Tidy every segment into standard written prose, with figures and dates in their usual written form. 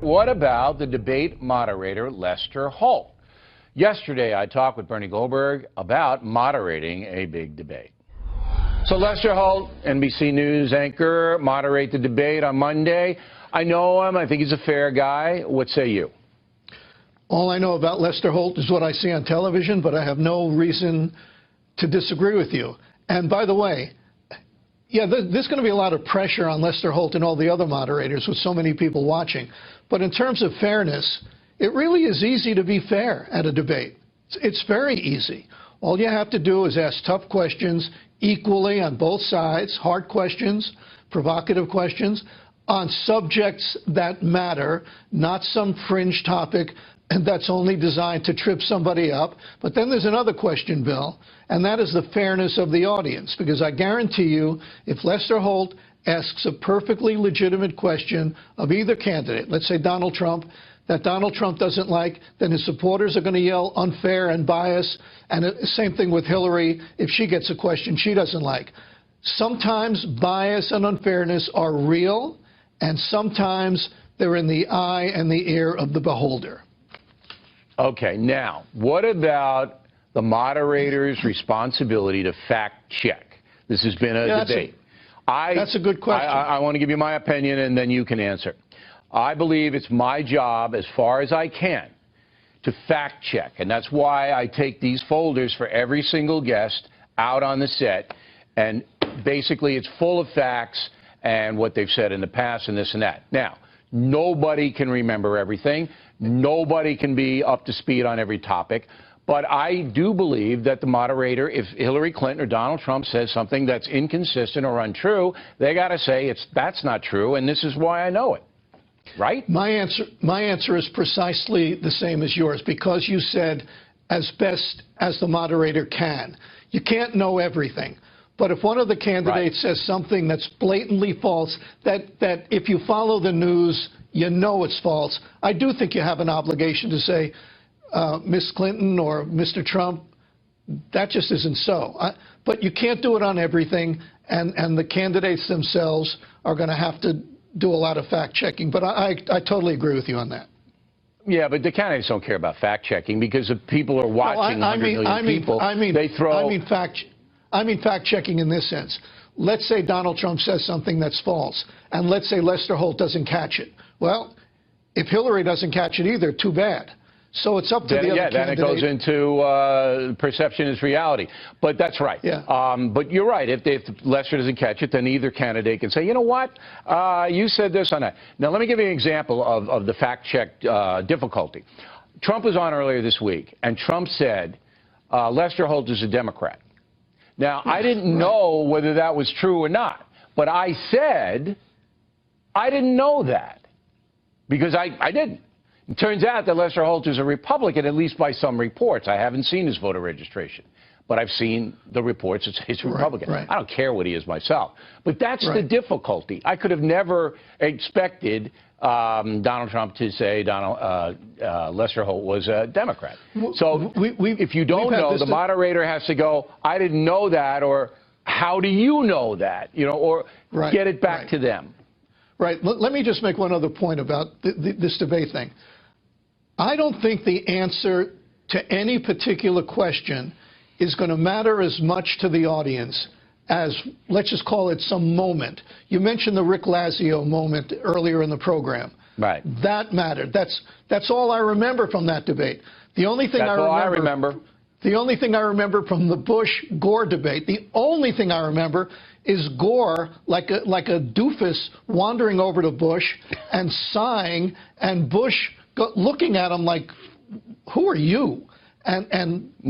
what about the debate moderator, Lester Holt? Yesterday, I talked with Bernie Goldberg about moderating a big debate. So Lester Holt, NBC News anchor, moderate the debate on Monday. I know him. I think he's a fair guy. What say you? All I know about Lester Holt is what I see on television, but I have no reason to disagree with you. And by the way, yeah, there's going to be a lot of pressure on Lester Holt and all the other moderators with so many people watching. But in terms of fairness, it really is easy to be fair at a debate. It's very easy. All you have to do is ask tough questions equally on both sides, hard questions, provocative questions, on subjects that matter, not some fringe topic and that's only designed to trip somebody up. But then there's another question, Bill, and that is the fairness of the audience. Because I guarantee you, if Lester Holt asks a perfectly legitimate question of either candidate, let's say Donald Trump, that Donald Trump doesn't like, then his supporters are going to yell unfair and bias. And same thing with Hillary if she gets a question she doesn't like. Sometimes bias and unfairness are real, and sometimes they're in the eye and the ear of the beholder. Okay, now, what about the moderator's responsibility to fact check? This has been a debate. That's a good question. I want to give you my opinion, and then you can answer. I believe it's my job, as far as I can, to fact check. And that's why I take these folders for every single guest out on the set. And basically, it's full of facts and what they've said in the past and this and that. Now, nobody can remember everything. Nobody can be up to speed on every topic. But I do believe that the moderator, if Hillary Clinton or Donald Trump says something that's inconsistent or untrue, they got to say that's not true, and this is why I know it. Right? My answer is precisely the same as yours, because you said as best as the moderator can. You can't know everything. But if one of the candidates says something that's blatantly false, that if you follow the news, you know it's false, I do think you have an obligation to say, Miss Clinton or Mr. Trump, that just isn't so. But you can't do it on everything, and the candidates themselves are going to have to do a lot of fact-checking. But I totally agree with you on that. Yeah, but the candidates don't care about fact-checking because if people are watching 100 million people, they throw... I mean fact-checking in this sense. Let's say Donald Trump says something that's false, and let's say Lester Holt doesn't catch it. Well, if Hillary doesn't catch it either, too bad. So it's up to the other candidate. Then it goes into perception is reality. But that's right. Yeah. But you're right. If Lester doesn't catch it, then either candidate can say, you know what, you said this on that. Now, let me give you an example of the fact-check difficulty. Trump was on earlier this week, and Trump said Lester Holt is a Democrat. Now, I didn't know whether that was true or not, but I said I didn't know that because I didn't. It turns out that Lester Holt is a Republican, at least by some reports. I haven't seen his voter registration, but I've seen the reports that say he's a Republican. I don't care what he is myself. But that's the difficulty. I could have never expected Donald Trump to say Lester Holt was a Democrat. So if you don't know, the moderator has to go, I didn't know that, or how do you know that? You know, or get it back to them. Right. Let me just make one other point about this debate thing. I don't think the answer to any particular question is going to matter as much to the audience as, let's just call it, some moment. You mentioned the Rick Lazio moment earlier in the program. Right. That mattered. That's all I remember from that debate. The only thing I remember. The only thing I remember from the Bush-Gore debate, the only thing I remember is Gore, like a doofus, wandering over to Bush and sighing, and Bush looking at him like, who are you? And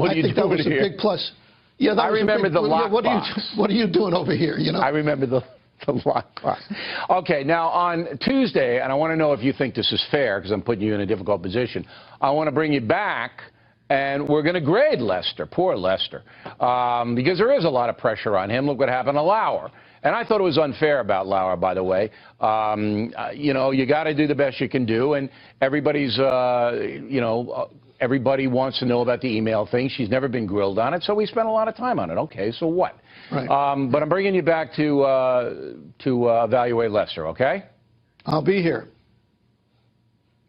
I think that was a big plus. Yeah, that I remember the lock box. What are you doing over here? You know. I remember the lock box. Okay, now on Tuesday, and I want to know if you think this is fair because I'm putting you in a difficult position. I want to bring you back, and we're going to grade Lester, poor Lester, because there is a lot of pressure on him. Look what happened to Lauer. And I thought it was unfair about Lauer, by the way. You know, you got to do the best you can do, and everybody's, you know, everybody wants to know about the email thing. She's never been grilled on it, so we spent a lot of time on it. Okay, so what? Right. But I'm bringing you back to evaluate Lester, okay? I'll be here.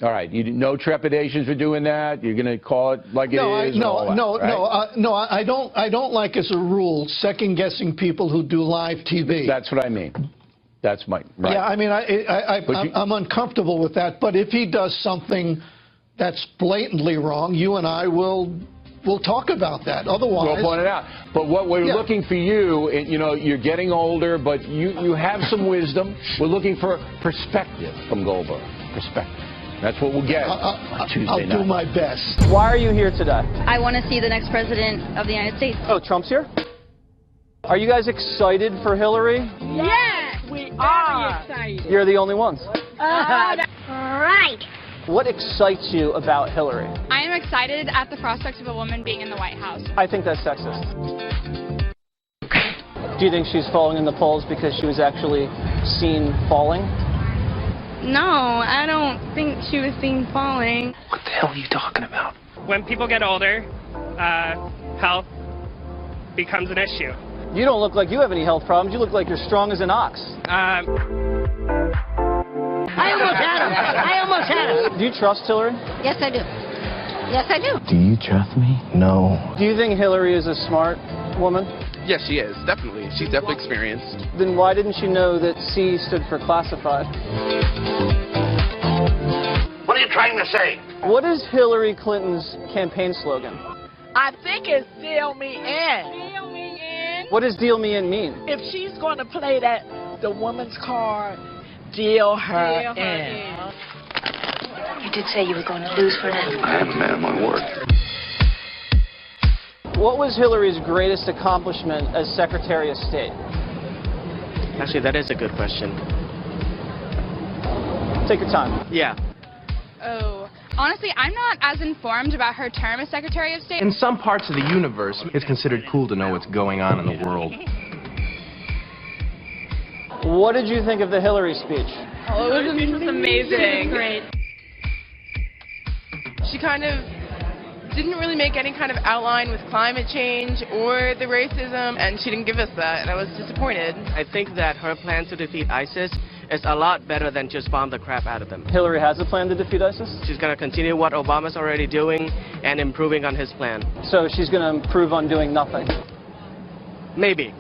All right. No trepidations for doing that? You're going to call it like it is? I don't like, as a rule, second-guessing people who do live TV. That's what I mean. That's my... Right. Yeah, I mean, I'm uncomfortable with that. But if he does something that's blatantly wrong, you and I will talk about that. Otherwise... We'll point it out. But what we're looking for you, you know, you're getting older, but you have some wisdom. We're looking for perspective from Goldberg. Perspective. That's what we'll get on Tuesday night. I'll do my best. Why are you here today? I want to see the next president of the United States. Oh, Trump's here? Are you guys excited for Hillary? Yes, we are excited. You're the only ones. Right. What excites you about Hillary? I am excited at the prospect of a woman being in the White House. I think that's sexist. Do you think she's falling in the polls because she was actually seen falling? No, I don't think she was seen falling. What the hell are you talking about? When people get older, health becomes an issue. You don't look like you have any health problems. You look like you're strong as an ox. I almost had him. Do you trust Hillary? Yes, I do. Yes, I do. Do you trust me? No. Do you think Hillary is a smart woman? Yes, she is, definitely. She's definitely experienced. Then why didn't she know that C stood for classified? What are you trying to say? What is Hillary Clinton's campaign slogan? I think it's deal me in. Deal me in. What does deal me in mean? If she's going to play the woman's card, deal her in. You did say you were going to lose for that. I am a man of my word. What was Hillary's greatest accomplishment as Secretary of State? Actually, that is a good question. Take your time. Yeah. Oh, honestly, I'm not as informed about her term as Secretary of State. In some parts of the universe, it's considered cool to know what's going on in the world. What did you think of the Hillary speech? Oh, it was amazing. Great. She kind of didn't really make any kind of outline with climate change or the racism, and she didn't give us that, and I was disappointed. I think that her plan to defeat ISIS is a lot better than just bomb the crap out of them. Hillary has a plan to defeat ISIS? She's going to continue what Obama's already doing and improving on his plan. So she's going to improve on doing nothing? Maybe.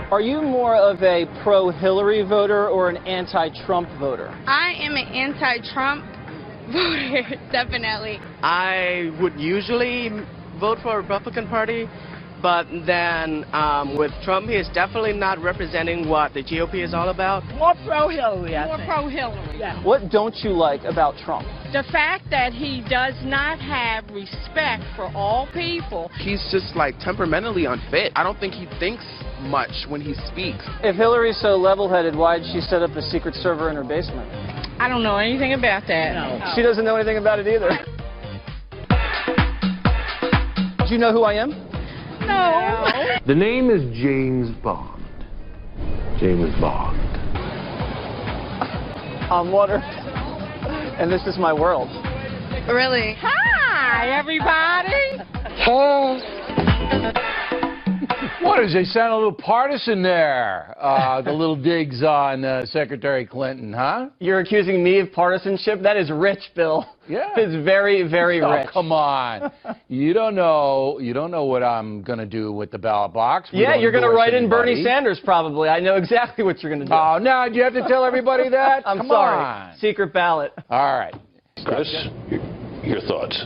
Are you more of a pro-Hillary voter or an anti-Trump voter? I am an anti-Trump voter, definitely. I would usually vote for a Republican Party, but then with Trump, he is definitely not representing what the GOP is all about. More pro-Hillary, I More think. pro-Hillary. Yeah. What don't you like about Trump? The fact that he does not have respect for all people. He's just like temperamentally unfit. I don't think he thinks much when he speaks. If Hillary's so level-headed, why did she set up a secret server in her basement? I don't know anything about that. No. She doesn't know anything about it either. Do you know who I am? No. The name is James Bond. James Bond. I'm water, and this is my world. Really? Hi, everybody. What is they sound a little partisan there? The little digs on Secretary Clinton, huh? You're accusing me of partisanship? That is rich, Bill. Yeah. It's very, very rich. Oh, come on. You don't know what I'm going to do with the ballot box. Yeah, you're going to write in Bernie Sanders, probably. I know exactly what you're going to do. Oh, now, do you have to tell everybody that? I'm Come sorry. on. Secret ballot. All right. Chris, your thoughts?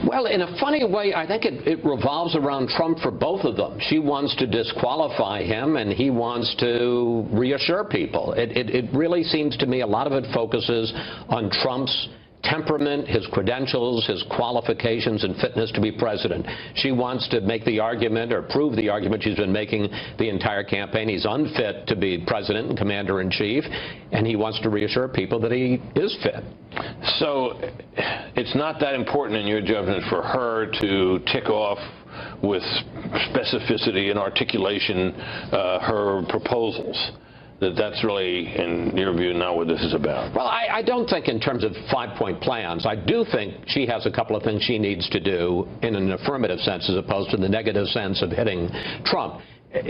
Well, in a funny way, I think it revolves around Trump for both of them. She wants to disqualify him, and he wants to reassure people. It really seems to me a lot of it focuses on Trump's temperament, his credentials, his qualifications and fitness to be president. She wants to make the argument or prove the argument she's been making the entire campaign. He's unfit to be president and commander-in-chief, and he wants to reassure people that he is fit. So it's not that important in your judgment for her to tick off with specificity and articulation her proposals? That's really, in your view, not what this is about? Well, I don't think in terms of five-point plans. I do think she has a couple of things she needs to do in an affirmative sense as opposed to the negative sense of hitting Trump.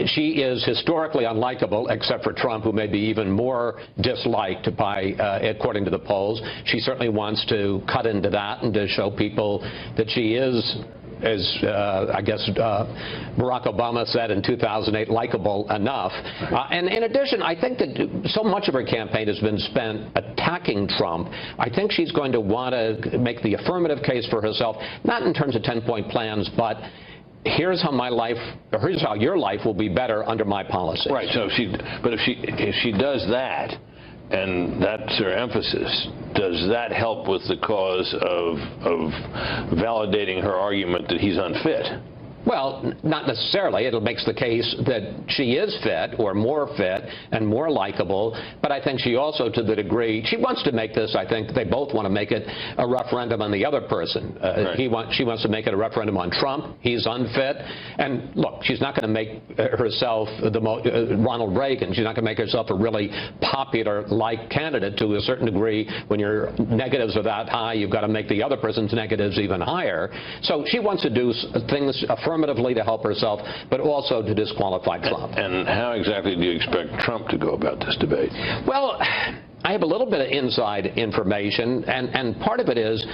She is historically unlikable, except for Trump, who may be even more disliked by, according to the polls. She certainly wants to cut into that and to show people that she is, as I guess Barack Obama said in 2008, likable enough. And in addition, I think that so much of her campaign has been spent attacking Trump. I think she's going to want to make the affirmative case for herself, not in terms of 10-point plans, but here's how here's how your life will be better under my policy. Right. So if she does that, and that's her emphasis, does that help with the cause of validating her argument that he's unfit? Well, not necessarily. It makes the case that she is fit or more fit and more likable. But I think she also, to the degree, she wants to make this, I think they both want to make it a referendum on the other person. Right. She wants to make it a referendum on Trump. He's unfit. And look, she's not going to make herself Ronald Reagan. She's not going to make herself a really popular-like candidate. To a certain degree, when your negatives are that high, you've got to make the other person's negatives even higher. So she wants to do things affirmatively to help herself, but also to disqualify Trump. And how exactly do you expect Trump to go about this debate? Well, I have a little bit of inside information, and part of it is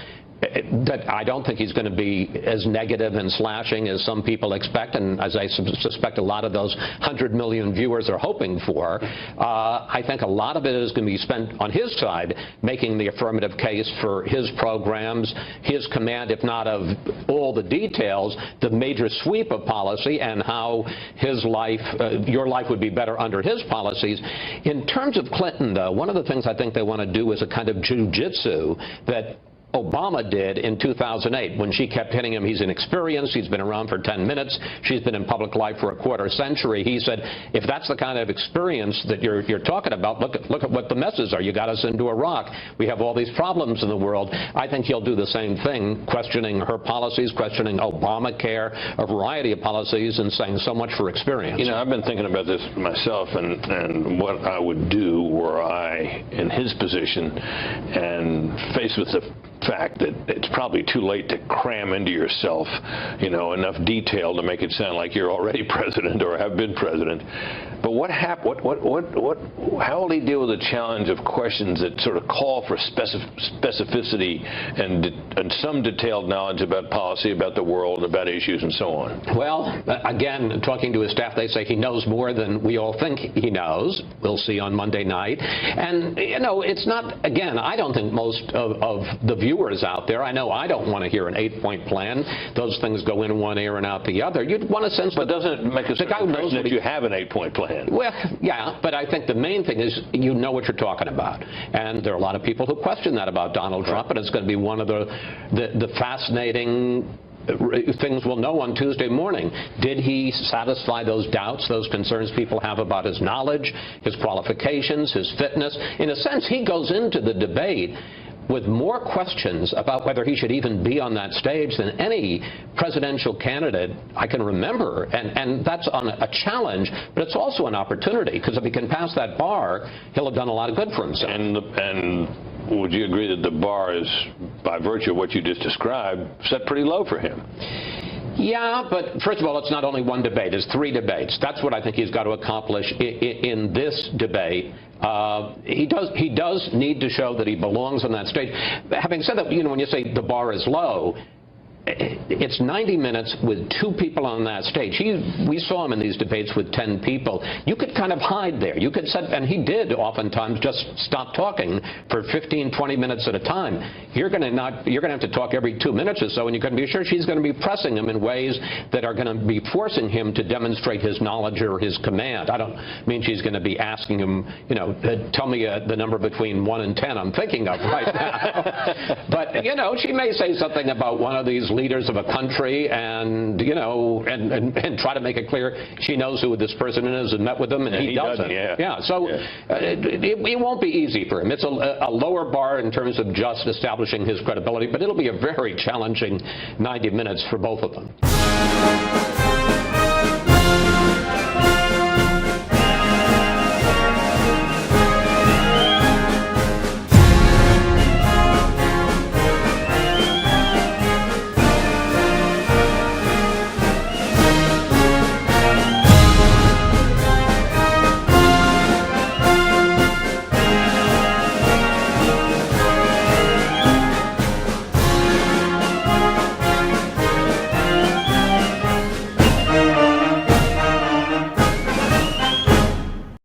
that I don't think he's going to be as negative and slashing as some people expect, and as I suspect a lot of those 100 million viewers are hoping for. I think a lot of it is going to be spent on his side, making the affirmative case for his programs, his command, if not of all the details, the major sweep of policy, and how his life, your life would be better under his policies. In terms of Clinton, though, one of the things I think they want to do is a kind of jujitsu that Obama did in 2008 when she kept hitting him. He's inexperienced. He's been around for 10 minutes. She's been in public life for a quarter century. He said, if that's the kind of experience that you're talking about, look at what the messes are. You got us into Iraq. We have all these problems in the world. I think he'll do the same thing, questioning her policies, questioning Obamacare, a variety of policies, and saying so much for experience. You know, I've been thinking about this myself and what I would do were I in his position and faced with the fact that it's probably too late to cram into yourself, you know, enough detail to make it sound like you're already president or have been president. But what happened? How will he deal with the challenge of questions that sort of call for specificity and some detailed knowledge about policy, about the world, about issues, and so on? Well, again, talking to his staff, they say he knows more than we all think he knows. We'll see on Monday night. And, you know, it's not, again, I don't think most of the viewers out there, I know I don't want to hear an 8-point plan. Those things go in one ear and out the other. You'd want to sense but doesn't it make a impression that you have an 8-point plan? Well, yeah, but I think the main thing is you know what you're talking about. And there are a lot of people who question that about Donald Trump, and it's going to be one of the fascinating things we'll know on Tuesday morning. Did he satisfy those doubts, those concerns people have about his knowledge, his qualifications, his fitness? In a sense, he goes into the debate with more questions about whether he should even be on that stage than any presidential candidate I can remember. And that's a challenge, but it's also an opportunity, because if he can pass that bar, he'll have done a lot of good for himself. And would you agree that the bar is, by virtue of what you just described, set pretty low for him? Yeah, but first of all, it's not only one debate. It's 3 debates. That's what I think he's got to accomplish in this debate. He does need to show that he belongs on that stage. Having said that, you know, when you say the bar is low, it's 90 minutes with 2 people on that stage. We saw him in these debates with 10 people. You could kind of hide there. You could and he did oftentimes just stop talking for 15, 20 minutes at a time. You're going to have to talk every 2 minutes or so, and you can be sure she's going to be pressing him in ways that are going to be forcing him to demonstrate his knowledge or his command. I don't mean she's going to be asking him, you know, tell me the number between 1 and 10 I'm thinking of right now. But, you know, she may say something about one of these leaders of a country and, you know, and try to make it clear she knows who this person is and met with them, and he doesn't. So it won't be easy for him. It's a lower bar in terms of just establishing his credibility, but it'll be a very challenging 90 minutes for both of them.